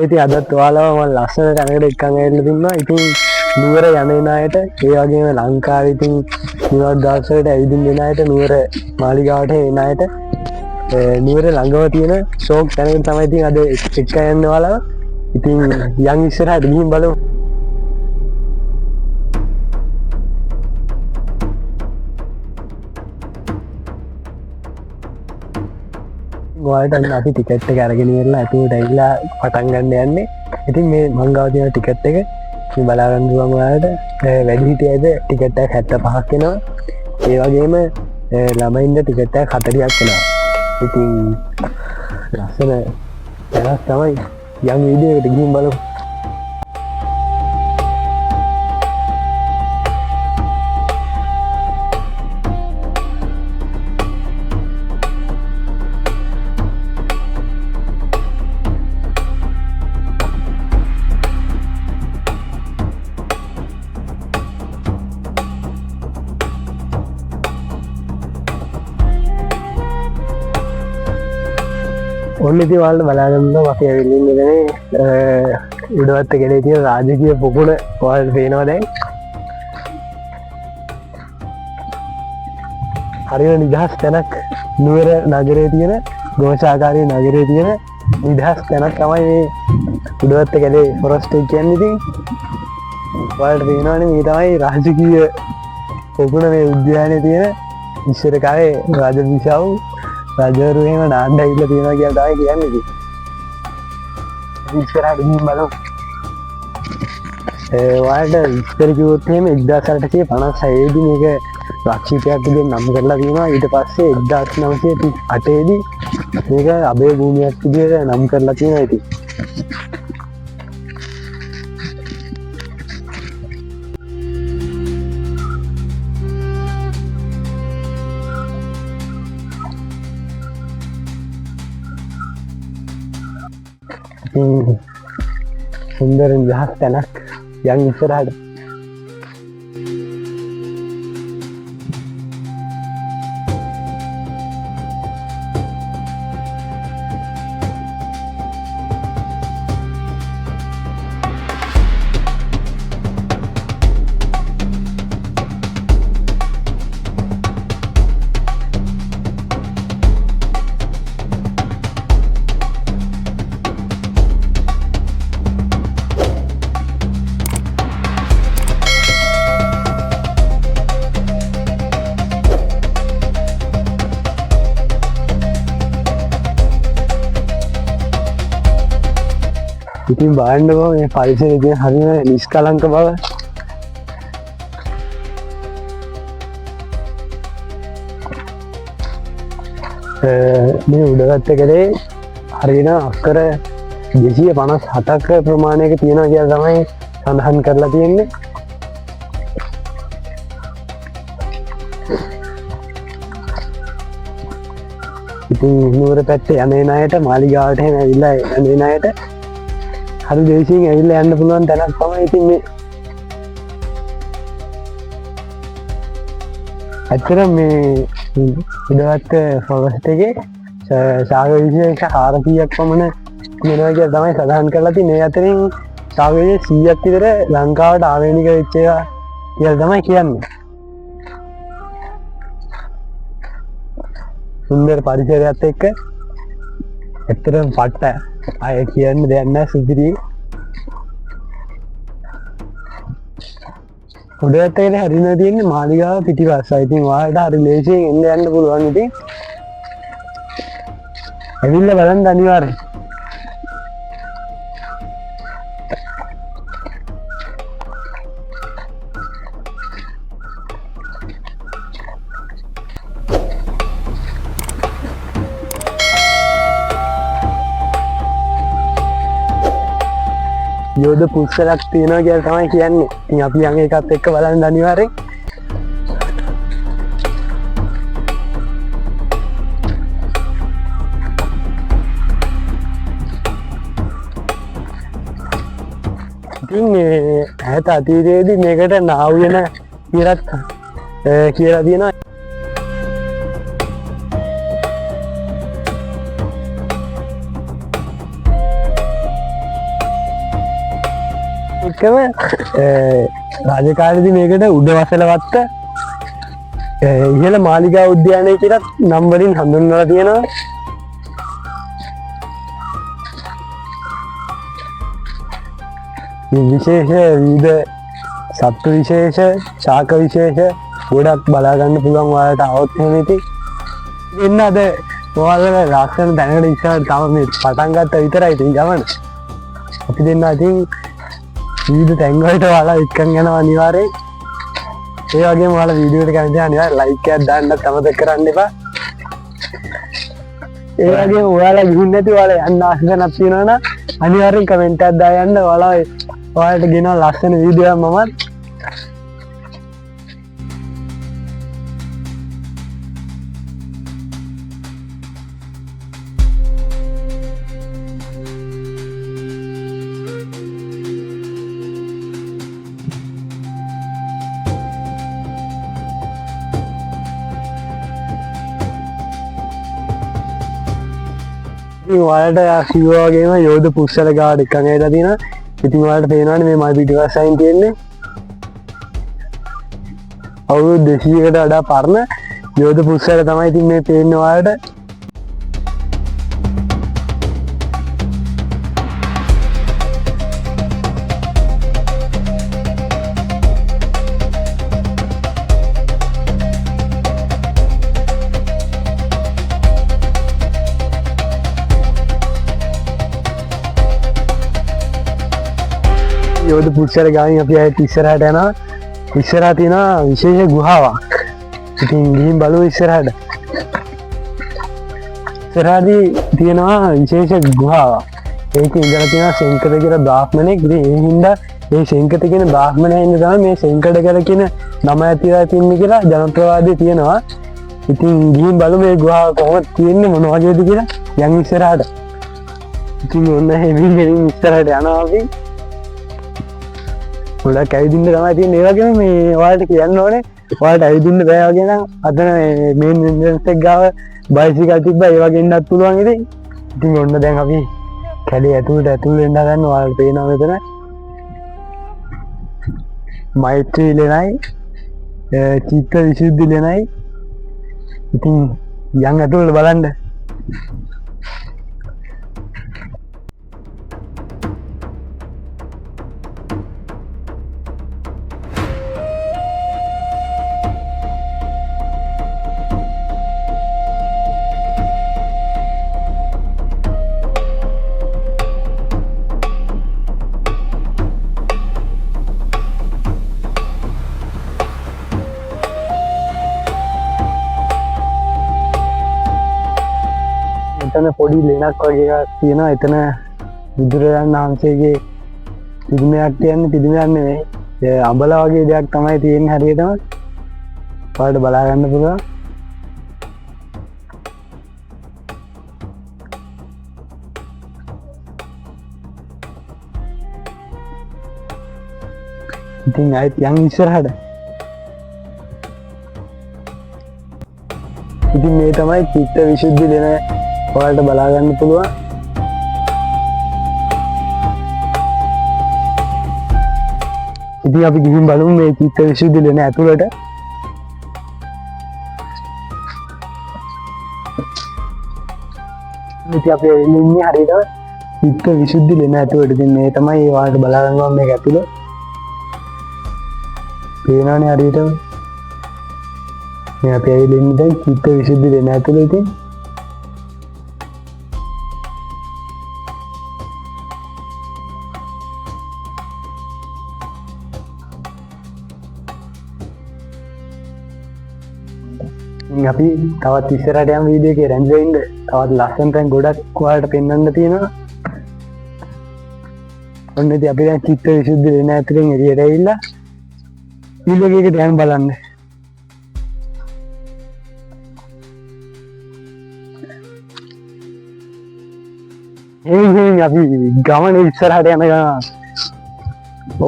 ඉතින් අදත් ඔයාලව මම ලස්සන තැනකට එක්කන් ඇවිල්ලා තින්නවා. ඉතින් නුවර යන අයට ඒ වගේම ලංකාවේ ඉතින් නිවාඩු දවසකට ඇවිදින්න එන අයට නුවර මාලිගාවට එන අයට නුවර ළඟම තියෙන ෂෝක් තැනකට තමයි ඉතින් අද එක්ක යන්න ඔයාලව. ඉතින් යන් ඉස්සරහට ගිහින් බලමු. ඔයාලට අපි ටිකට් එක අරගෙන ඉවරලා ඇතුළට ඇවිල්ලා පටන් ගන්න යන්නේ. ඉතින් මේ මං ගාව තියෙන ටිකට් එක මේ බලා ගන්න පුළුවන් ඔයාලට. වැඩිහිටියද ටිකට් එක 75ක් වෙනවා. ඒ වගේම ළමයින්ද ටිකට් එක 40ක් වෙනවා. ඉතින් ලස්සන වෙනස් තමයි. යම් වීඩියෝ එකට ගිහින් බලමු. ඔන්න ඉතින් ඔයාලට බලාගන්න අපි ඇවිල්ලා ඉන්නේ උඩවත්ත කැලේ තියෙන රාජකීය පොකුණ ඔයාලට පේනවා දැන්. හරියට නිදහස් තැනක් නුවර නගරයේ තියෙන ගෝෂාකාරී නගරයේ තියෙන නිදහස් තැනක් තමයි මේ උඩවත්ත කැලේ ෆොරස්ට් එක කියන්නේ. ඉතින් ඔයාලට පේනවනේ මේ තමයි රාජකීය පොකුණ මේ උද්‍යානයේ තියෙන ඉස්සර කාලේ රාජවිසාව් රජවරු එහෙම නාන්න ඇවිල්ලා තියෙනවා කියලා තමයි කියන්නේ ඉතින්. ඉස්සරහට ගිහින් බලමු. ඔයාලට ඉස්සර කිව්වොත් එහෙම 1856 දී මේක රක්ෂිතයක් විදිහට නම් කරලා තියෙනවා. ඊට පස්සේ 1938 දී මේක අභය භූමියක් විදිහට නම් කරලා තියෙනවා ඉතින්. සුන්දර නිදහස් තැනක් යන් ඉස්සරහට. ඉතින් බලන්නකෝ මේ පරිසරයේ තියෙන හරිම නිෂ්කලංක බව. මේ උඩගත්ත කලේ හරියට අක්කර 257ක ප්‍රමාණයක තියෙනවා කියලා තමයි සඳහන් කරලා තියෙන්නේ. ඉතින් නුවර පැත්තේ යන අයට මාලිගාවට එහෙම ඇවිල්ලා යන අයට හරි දේශයෙන් ඇවිල්ලා යන්න පුළුවන් තැනක් තමයි ඉතින් මේ. ඇත්තටම මේ උඩවත්ත ෆොරස්ට් එකේ ශාක විශේෂ 400ක් පමණ තියෙනවා කියලා තමයි සඳහන් කරලා තියෙන්නේ. ඒ අතරින් ශාක විශේෂ 100ක් විතර ලංකාවට ආවේනික වෙච්ච ඒවා කියලා තමයි කියන්නේ. සුන්දර පරිසරයත් එක්ක ඇත්තටම පට්ට අය කියන්න දෙයක් නැහැ සුපිරි. උඩට එන හරින තියෙන්නේ මාලිගාව පිටිපස්සයි. ඉතින් ඔයාලට හරි ලේසියෙන් එන්න යන්න පුළුවන්. ඉතින් ඇවිල්ලා බලන්න අනිවාර්යයෙන්. යෝධ පුස්සලක් තියෙනවා කියලා තමයි කියන්නේ. ඉතින් අපි යන් එකත් එක්ක බලන්න අනිවාර්යෙන්. ඉතින් මේ ඈත අතීතයේදී මේකට නාව්‍යන කියලා තියෙනවා. එකම රාජකාරියේදී මේකට උඩවසලවත්ත ඉහළ මාලිගා උද්‍යානය කියලා නම් වලින් හඳුන්වලා තියෙනවා. මේ විශේෂ විවිධ සත්ත්ව විශේෂ, ශාක විශේෂ ගොඩක් බලා ගන්න පුළුවන් ඔයාලට આવොත් එහෙම ඉතින්. එන්න අද ඔයාලා ලස්සන දැනකට ඉස්සරහට තව මේ පටන් ගත්ත විතරයි ඉතින් ගමන. අපි දෙන්න ඉතින් විවිධ තැන් වලට ඔයාලා එක්කන් යනවා අනිවාර්යයෙන්. ඒ වගේම ඔයාලා වීඩියෝ එක කැමති අනිවාර්යෙන් ලයික් එකක් දාන්නත් අමතක කරන්න එපා. ඒ වගේම ඔයාලා ගිහින් නැති ඔයාලා යන්න ආස කරනක් තියෙනවා නම් අනිවාර්යෙන් කමෙන්ට් එකක් දායන්න. ඔයාලට ගෙනා ලස්සන වීඩියෝ එකක් මමත් ඔයාලට කිව්වා වගේම යෝධ පුස්සල ගාඩ එකක් ඇවිල්ලා තියෙනවා. ඉතින් ඔයාලට පේනවනේ මේ මල් පිටිපස්ස අයින් තියෙන්නේ අවුරුදු 200කට වඩා පරණ යෝධ පුස්සල තමයි ඉතින් මේ පේන්නේ ඔයාලට. යෝධ පුස්සල ගාමින් අපි ආයෙත් ඉස්සරහට යනවා. ඉස්සරහා තියෙනවා විශේෂ ගුහාවක්. ඉතින් ගිහින් බලමු ඉස්සරහට. ඉස්සරහදී තියෙනවා විශේෂ ගුහාවක්. ඒකේ ඉඳලා තියෙනවා සෙන්කත කියලා බ්‍රාහ්මණෙක්. ඉතින් ඒ හින්දා මේ සෙන්කත කියන බ්‍රාහ්මණයා ඉන්න තමයි මේ සෙන්කත කියලා කියන නම ඇතිලා තින්නේ කියලා ජනප්‍රවාදයේ තියෙනවා. ඉතින් ගිහින් බලමු මේ ගුහාව කොහොමද තියෙන්නේ මොන වගේද කියලා යන් ඉස්සරහට. ඉතින් ඔන්න හැමින් ඉස්සරහට යනවා අපි. ගොඩක් ඇවිදින්න තමයි තියෙන්නේ. ඒ වගේම මේ ඔයාලට කියන්න ඕනේ ඔයාලට ඇවිදින්න බෑ වගේ නම් අතන මේන් එන්ට්‍රන්ස් එක ගාව බයිසිකල් තිබ්බා. ඒ වගේ ඉන්නත් පුළුවන් ඉතින්. ඉතින් ඔන්න දැන් අපි කැලේ ඇතුළට වෙන්න ගන්න. ඔයාලට පේනවා මෙතන මෛත්‍රී ලෙනයි චිත්ත විසුද්ධි ලෙනයි. ඉතින් යන් ඇතුළට බලන්න. එතන පොඩි ලෙනක් වගේ එකක් තියෙනවා. එතන බුදුරජාණන් වහන්සේගේ පිළිමයක් තියන්නේ. පිළිමයක් නෙමෙයි, අඹල වගේ දෙයක් තමයි තියෙන්නේ හරියටම. ඔයාලට බලා ගන්න පුළුවන්. ඉතින් ආයෙත් යන් ඉස්සරහට. ඉතින් මේ තමයි චිත්ත විසුද්ධි ලෙන. ඔයාලට බලා ගන්න පුළුවන්. ඉතින් අපි ගිහින් බලමු මේ චිත්ත විසුද්ධි ලෙන ඇතුළට. ඉතින් අපි ඉන්නේ හරියට චිත්ත විසුද්ධි ලෙන ඇතුළට. ඉතින් මේ තමයි ඔයාලට බලා ගන්න ඕන මේක ඇතුළ. පේනවනේ හරියටම. මේ අපි ඇවිල්ලා ඉන්නේ දැන් චිත්ත විසුද්ධි ලෙන ඇතුළ. ඉතින් අපි තවත් ඉස්සරහට යම් වීඩියෝ එකේ රැඳිලා ඉන්න. තවත් ලස්සන තැන් ගොඩක් ඔයාලට පෙන්වන්න තියෙනවා. ඔන්න ඉතින් අපි දැන් චිත්ත විසුද්ධි ලෙන ඇතුලෙන් එළියට ඇවිල්ලා වීඩියෝ එකේ දැන් බලන්න. අපි ගමන ඉස්සරහට යන ගමන්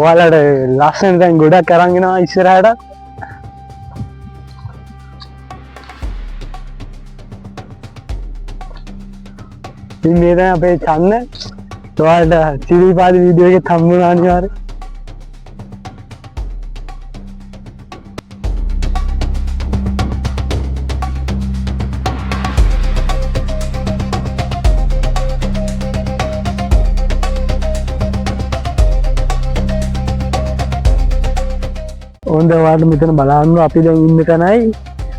ඔයාලට ලස්සන තැන් ගොඩක් අරන් එනවා ඉස්සරහට. ඉතින් මේ තමයි අපේ channel. ඔයාලට සිරිපාද වීඩියෝ එකේ හම්බුණා අනිවාර්යයෙන්. හොඳ ඔයාලට මෙතන බලන්න අපි දැන් ඉන්න තැනයි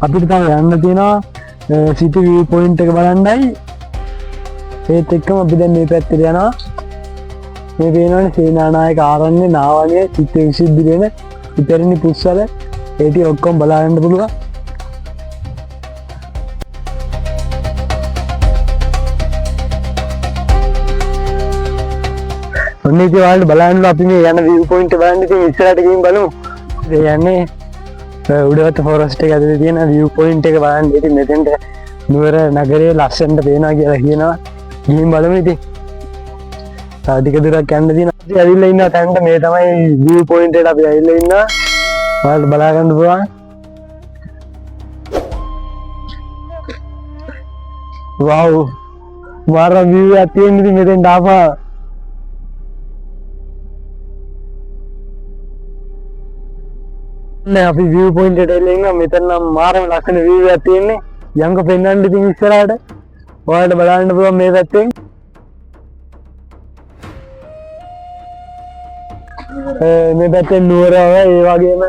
අපිට තව යන්න තියෙනවා සිටි view point එක බලන්නයි ඒත් එක්කම අපි දැන් මේ පැත්තට යනවා මේ පේනවනේ සේනානායක ආරණ්‍ය නාවණය චිත්ත විසුද්ධි වෙන ඉතිරිනි පුස්සල ඒ ටික ඔක්කොම බලන්න පුළුවන් ඔන්න ඉතින් ඔයාලට බලන්න අපි මේ යන view point එක බලන්න ඉතින් ඉස්සරහට ගිහින් බලමු ඒ යන්නේ උඩවත ෆොරස්ට් එක ඇතුලේ තියෙන view point එක බලන්න ඉතින් මෙතෙන්ට නුවර නගරයේ ලස්සනට පේනවා කියලා කියනවා ගිහින් බලමු ඉතින් තව ටික දුරක් යන්න තියෙනවා අපි ඇවිල්ලා ඉන්නවා තැනට මේ තමයි view point එකට අපි ඇවිල්ලා ඉන්නවා ඔයාලට බලා ගන්න පුළුවන් වව් මාර view එකක් තියෙන ඉතින් මෙතෙන්ට ආපහා නෑ අපි view point එකට එල්ල ඉන්නවා මෙතන නම් මාරම ලස්සන view එකක් තියෙන්නේ යංග පෙන්නන්න ඉතින් ඉස්සරහට ඔයාලට බලන්න පුළුවන් මේ පැත්තෙන් මේ පැත්තෙන් නුවර ඒ වගේම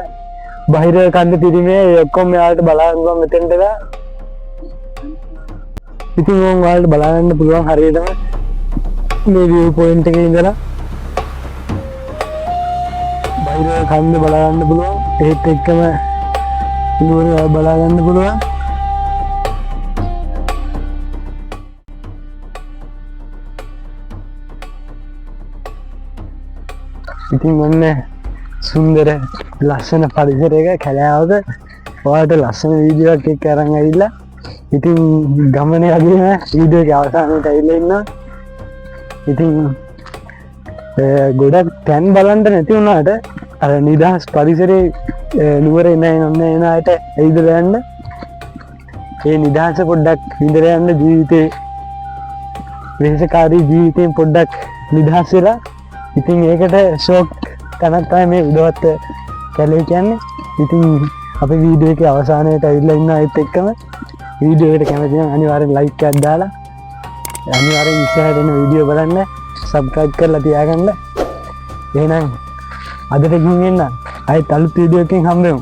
බහිර කන්ද පිරිමේ ඔක්කොම ඔයාලට බලන්න පුළුවන් මෙතෙන්ට ඉතින් ඔයාලට බලන්න පුළුවන් හරියටම මේ view point එකේ ඉඳලා බහිර කන්ද බලන්න පුළුවන් ඒත් එක්කම නුවර බලා ගන්න පුළුවන් ඉතින් ඔන්න සුන්දර ලස්සන පරිසරයක කැලෑවක ඔයාලට ලස්සන වීඩියෝ එකක් එක්ක අරන් ඇවිල්ලා ඉතින් ගමනේ යදීම වීඩියෝ එක අවසානයට ඇවිල්ලා ඉන්නවා ඉතින් ගොඩක් තැන් බලන්න නැති වුණාට අර නිදහස් පරිසරයේ නුවර එන අයට ඇවිදලා යන්න ඒ නිදහස පොඩ්ඩක් විඳලා යන්න ජීවිතේ වෙහෙසකාරී ජීවිතයෙන් පොඩ්ඩක් නිදහස් වෙලා ඉතින් ඒකට ෂොක් තැනක් තමයි මේ උඩවත්ත කැලේ කියන්නේ ඉතින් අපි වීඩියෝ එකේ අවසානයට ඇවිල්ලා ඉන්න අයත් එක්කම වීඩියෝ එකට කැමති නම් අනිවාර්යෙන් ලයික් එකක් දාලා අනිවාර්යෙන් ඉස්සරහට එන වීඩියෝ බලන්න සබ්ස්ක්‍රයිබ් කරලා තියාගන්න එහෙනම් අදට ගිහින් එන්න ආයෙත් අලුත් වීඩියෝ එකකින් හම්බෙමු